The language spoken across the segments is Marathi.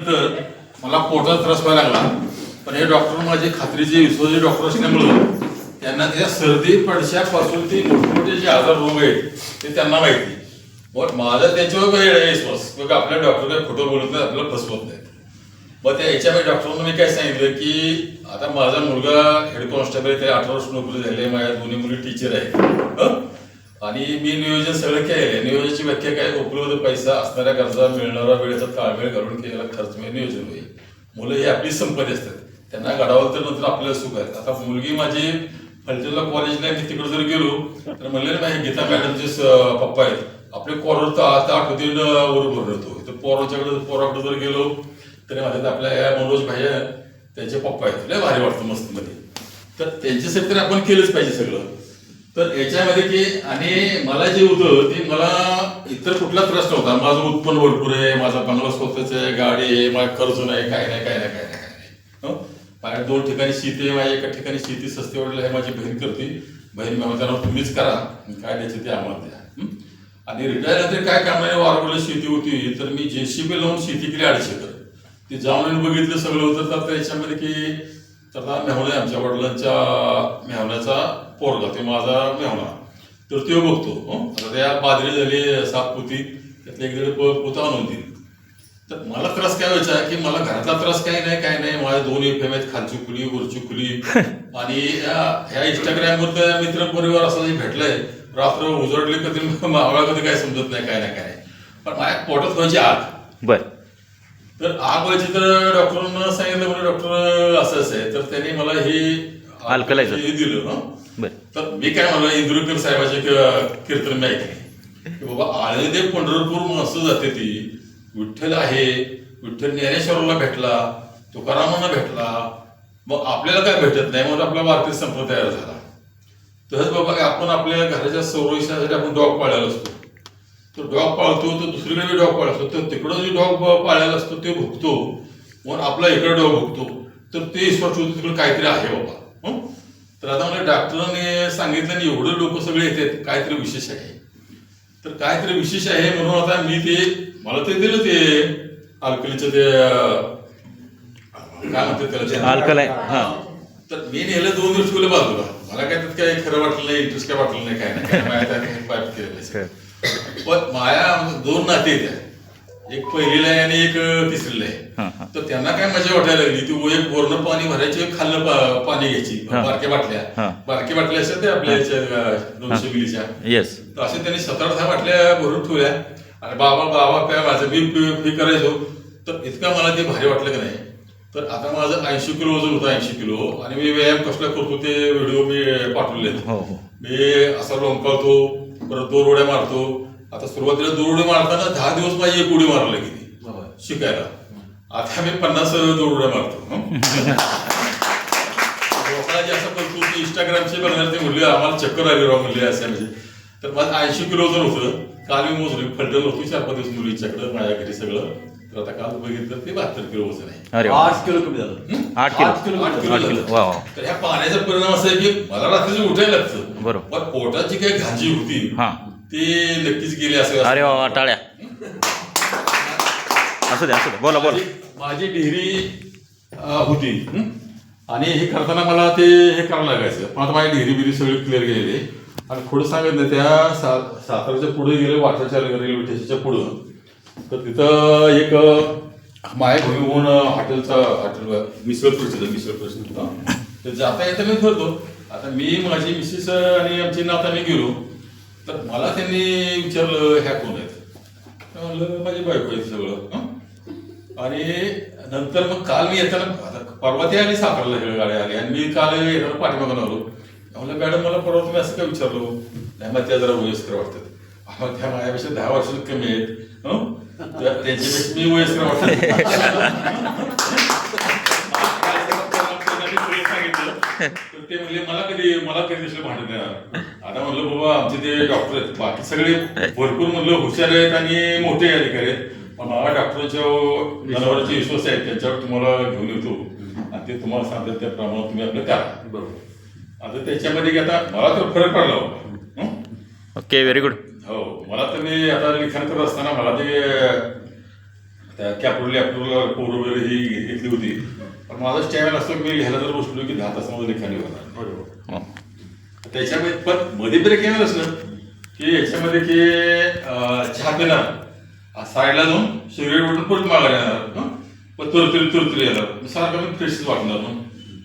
तर मला पोटाचा त्रास व्हायला लागला. पण हे डॉक्टर माझे खात्रीचे विश्वासी डॉक्टर असल्यामुळं त्यांना त्या सर्दी पडशापासून ते मोठमोठे जे आजार रोग आहेत ते त्यांना माहिती. मग माझा त्याच्यावर काही विश्वास मग आपल्या डॉक्टर काही खोटं बोलत नाही, आपल्याला फसवत नाही. मग त्या याच्यामध्ये डॉक्टरांना मी काय सांगितलं की आता माझा मुलगा हेड कॉन्स्टेबल आहे, ते 18 वर्ष नोकरी झाली आहे, माझ्या दोन्ही मुली टीचर आहेत आणि मी नियोजन सगळं केलं. नियोजनाची व्याख्या काय, उपलब्ध पैसा असणाऱ्या गरजा मिळणारा वेळेचा ताळमेळ घालून केलेला खर्च म्हणजे नियोजन होईल. मुलं ही आपली संपत्ती असतात, त्यांना घडावं तर नंतर आपल्याला सुख आहे. आता मुलगी माझी फलटणला कॉलेजला मी तिकडे जर गेलो तर म्हणले ना माझ्या गीता मॅडमचे पप्पा आहेत, आपले कॉलर तर आठवतील वर भरून येतो. तर पोराकडे जर गेलो तरी माझ्यात आपल्या या मनोज भाई त्यांचे पप्पा आहेत, लय भारी वाटतं मस्त मध्ये. तर त्यांच्यासाठी तर आपण केलंच पाहिजे सगळं. तर याच्यामध्ये की आणि मला जे होतं ते मला इतर कुठला त्रास नव्हता. माझं उत्पन्न भरपूर आहे, माझा बंगला स्वतःच आहे, गाडी आहे, माझा कर्ज नाही, काय नाही. माझ्या 2 ठिकाणी शेती आहे, माझ्या एका ठिकाणी शेती सस्ते वडील आहे, माझी बहीण करते. बहीण त्यांना तुम्हीच करा, काय द्यायचं ते आम्हाला द्या. आणि रिटायर नंतर काय करणारे वारवडला शेती होती तर मी JCB लावून शेती केली 250 एकर. ते जाऊन बघितलं सगळं होतं. तर याच्यामध्ये की तर मेहुणा आहे आमच्या वडिलांच्या मेहुण्याचा पोरगा, ते माझा मेहुणा, तर तो बघतो. आता त्या बाजरी झाली 7 पोती, त्यातले 1-1.5 पोतं आणून दिली. तर मला त्रास काय व्हायचा की मला घरातला त्रास काही नाही. माझ्या 2 FM आहेत, खालची खुली वरची खुली. आणि ह्या इंस्टाग्रामवर तर मित्र परिवार असं भेटलंय, रात्र उजडली कधी मावळा कधी काय समजत नाही, काय नाही. पण माझ्या पोटात व्हायची आग. बर. तर आग व्हायची तर डॉक्टरांना सांगितलं, म्हणजे डॉक्टर असं आहे. तर त्यांनी मला हे अल्कलायझर दिलं. बर. तर मी काय म्हणलं, इंदुरकर साहेबाचे कीर्तन मी ऐकले की बाबा आळंदी पंढरपूर माणसं जाते ती, विठ्ठल आहे, विठ्ठल ज्ञानेश्वराला भेटला, तुकारामांना भेटला, मग आपल्याला काय भेटत नाही, म्हणून आपला वारकरी संप्रदाय तयार झाला. तसंच बाबा आपण आपल्या घराच्या संरक्षणासाठी आपण डॉग पाळलेला असतो. तो डॉग पाळतो, तो दुसरीकडे डॉग पाळला असतो, तर तिकडं जो डॉग पाळलेला असतो ते भुकतो, म्हणून आपला इकडे डॉग भुकतो. तर ते स्पष्ट होतं तिकडे काहीतरी आहे बाबा. तर आता मला डॉक्टरांनी सांगितलं आणि एवढे लोक सगळे येतात, काहीतरी विशेष आहे. तर काहीतरी विशेष आहे म्हणून आता मी ते मला ते दिलं, ते अल्कलीचं ते काय म्हणतात त्याला, अल्कलाय. तर मी नेलं 2 दिवस ठेवलं बाजूला. मला काय त्यात काही खरं वाटलं नाही, इंटरेस्ट काय वाटलं नाही, काय नाही. पाईप केलेलं. पण माया 2 नाते आहेत, एक पहिलीला आहे आणि एक तिसरीला आहे. तर त्यांना काय मजा वाटायला लागली, ती एक वरण पाणी भरायचे, खाल्लं पाणी घ्यायची, बारक्या बाटल्या असतात ते आपल्या 200 मिलीच्या. येस. तर असे त्यांनी 7-8 बाटल्या भरून ठेवल्या. आणि बाबा काय माझं मी करायचो. तर इतकं मला ते भारी वाटलं की नाही. तर आता माझं 80 किलो वजन होतं, 80 किलो. आणि मी व्यायाम कसला करतो ते व्हिडिओ मी पाठवले. मी असा लोंबकळतो, परत 2 उड्या मारतो. आता सुरुवातीला 2 उड्या मारताना 10 दिवस माझी 1 उडी मारायला गेली शिकायला. आता मी 50 2 उड्या मारतो. लोकांना जे असं करतो की इंस्टाग्रामचे बघणार ते म्हणले आम्हाला चक्कर आली राव म्हणले असं. म्हणजे तर माझं 80 किलो वजन होतं. काल मी मोजलं, फलटण होतो 4-5 दिवस मुलीच्याकडं माझ्या घरी सगळं. तर आता काल बघितलं ते 72 किलो वजन आहे. 8 किलो कमी झालं. 8 किलो. तर ह्या पाण्याचा परिणाम असा आहे की मला रात्रीचं उठायला लागतं. बरोबर. पण पोटाची काही घांजी होती ते नक्कीच गेले असं. अरे वा, टाळ्या. असू द्या बोला. माझी डिग्री होती आणि हे करताना मला ते हे करावं लागायचं. पण आता माझी डिग्री सगळी क्लिअर गेलेली. आणि पुढे सांगत नाही, त्या साताराच्या पुढे गेले, वाठाच्या रेल्वे स्टेशनच्या पुढं. तर तिथं एक मायाभूमी म्हणून हॉटेल मिसळ प्रसिद्ध. तर जाता येता मी ठरतो. आता मी माझी मिसेस आणि आमची नाता मी गेलो. तर मला त्यांनी विचारलं ह्या कोण आहेत. म्हणलं माझी बायको आहे सगळं. आणि नंतर मग काल मी येताना, आता परवा ते आली साताराला, सगळ्या गाड्या आली आणि मी काल येताना पाठीमागून आलो. म्हणलं मॅडम मला परवा तुम्ही असं काय विचारलो. नाही मग त्या जरा वयस्कर वाटतात. त्या माझ्यापेक्षा 10 वर्ष कमी आहेत. त्यांच्यापेक्षा मी वयस्कर वाटत. ते म्हणले मला कधी दुसरे भांडण देणार. आता म्हणलं बाबा आमचे ते डॉक्टर आहेत, बाकी सगळे भरपूर म्हणलं हुशार आहेत आणि मोठे अधिकारी आहेत. पण मला डॉक्टरांच्या जनावरांचे विश्वास आहेत, त्यांच्यावर तुम्हाला घेऊन येतो आणि ते तुम्हाला सांगतात त्याप्रमाणे तुम्ही आपलं करा. बरोबर. आता त्याच्यामध्ये आता मला तर फरक पडला होता. Okay, very good. हो, मला तर मी आता लिखाण करत असताना मला ते त्या कॅप्रोल लॅप्रोलला पोर वगैरे ही घेतली होती. पण माझा स्टॅमिना असतो की मी घ्यायला जर बसलो की 10 तासामध्ये लिखाणी होणार. हो. त्याच्यामध्ये पण मध्ये ब्रेक येणार असलं की याच्यामध्ये की चहा पिणार साईडला जाऊन सिगरेट ओढून परत मागायला येणार. पण तुरतुरी येणार सारखं मी फ्रेशच वाटणार. मग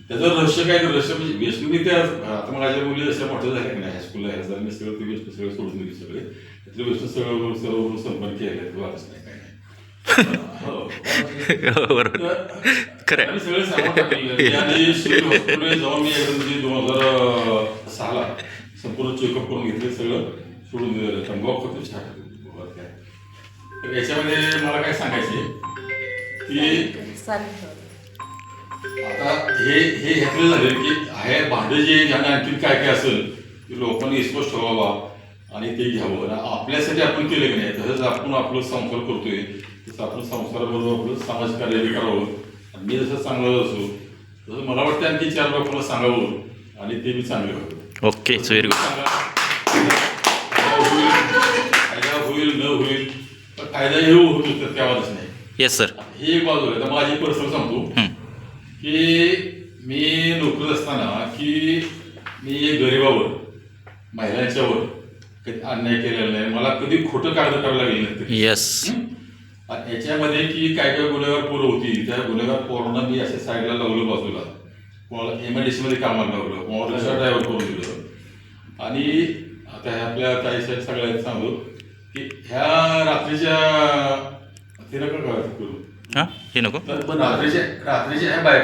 त्याचं रहस्य काय रहस्य म्हणजे व्यसन मी त्या आता माझ्या मुली जशा मोठ्या झाल्या की नाही हायस्कूलला ह्याला जर मी सगळं ते व्यसन सगळं सोडून दिली सगळे त्यातले व्यसन सगळं सर्व संपन्न केलं वाटच नाही काय नाही. बरोबर खरं आम्ही सगळे सांगून टाकलेलं आणि सिव्हिल हॉस्पिटलमध्ये जाऊन मी एकदम म्हणजे 2006ला संपूर्ण चेकअप करून घेतले सगळं सोडून दिलेलं तंबाखू फक्त चहा काय. तर याच्यामध्ये मला काय सांगायचे की आता हे ह्यातलं झालं की आहे भांडं जे ज्यांना आणखी काय काय असेल की लोकांनी स्पष्ट ठेवावा आणि ते घ्यावं. आणि आपल्यासाठी आपण केलं की नाही तसंच आपण आपलं संसार करतोय तसं आपण संसाराबरोबर आपलं समाज कार्य करावं. आणि मी जसं चांगलं असो तसं मला वाटतं आणखी 4 लोकांना सांगावं आणि ते मी चांगलं व्हावं. Okay so very good. फायदा होईल न होईल पण फायदा हे होत होतं त्यावाच नाही. Yes sir. ही एक बाजू आहे. तर माझी पर्सनल सांगतो की मी नोकरीत असताना की मी गरिबावर महिलांच्यावर कधी अन्याय केलेला नाही. मला कधी खोटं कागद करावं लागेल नाही. येस. याच्यामध्ये की काय काय गुन्हेगार पोरं होती त्या गुन्हेगार पोरांना मी अशा साईडला लावलं बाजूला. कोणाला MIDC मध्ये कामाला लावलं कोणाला रिक्षा ड्रायव्हर करून दिलं. आणि आता ह्या आपल्या ताई साहेब सगळ्यांना सांगतो की ह्या रात्रीच्या ते नका करू हां हे नको. रात्रीच्या ह्या बायका